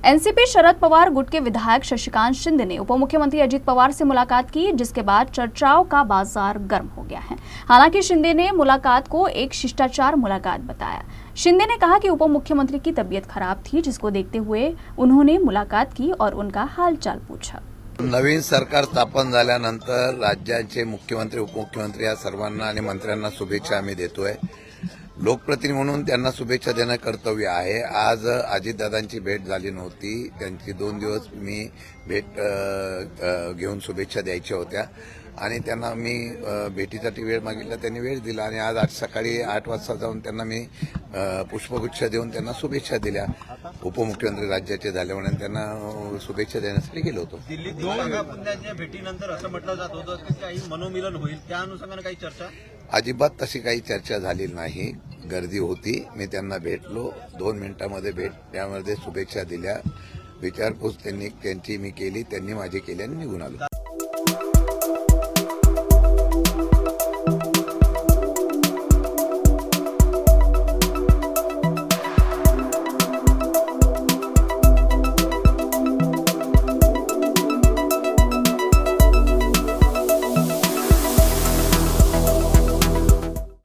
NCP Sharad Pawar गुट के विधायक शशिकांत शिंदे ने उपमुख्यमंत्री अजित पवार से मुलाकात की, जिसके बाद चर्चाओं का बाजार गर्म हो गया है। हालांकि शिंदे ने मुलाकात को एक शिष्टाचार मुलाकात बताया। शिंदे ने कहा कि उपमुख्यमंत्री की तबीयत खराब थी, जिसको देखते हुए उन्होंने मुलाकात की और उनका हालचाल पूछा। नवीन सरकार स्थापन झाल्यानंतर राज्याचे मुख्यमंत्री उपमुख्यमंत्री या सर्वांना आणि मंत्र्यांना शुभेच्छा आम्ही देतोय। लोकप्रतिनिधी म्हणून त्यांना शुभेच्छा देणं कर्तव्य आहे। आज अजितदादांची भेट झाली नव्हती, त्यांची 2 दिवस मी भेट घेऊन शुभेच्छा द्यायच्या होत्या आणि त्यांना मी भेटीसाठी वेळ मागितला, त्यांनी वेळ दिला आणि आज सकाळी 8 वाजता जाऊन त्यांना मी पुष्पगुच्छ देऊन त्यांना शुभेच्छा दिल्या। उपमुख्यमंत्री राज्याचे झाले म्हणून त्यांना शुभेच्छा देण्यासाठी गेलो होतो। दिल्लीत पुण्याच्या भेटीनंतर असं म्हटलं जात होतं की काही मनोमिलन होईल, त्या अनुषंगाने काही चर्चा? अजिबात तशी काही चर्चा झाली नाही। गर्दी होती, मी त्यांना भेटलो, 2 मिनिटांमध्ये भेट त्यामध्ये शुभेच्छा दिल्या, विचारपूस त्यांची मी केली, त्यांनी माझी केली आणि निघून आलो।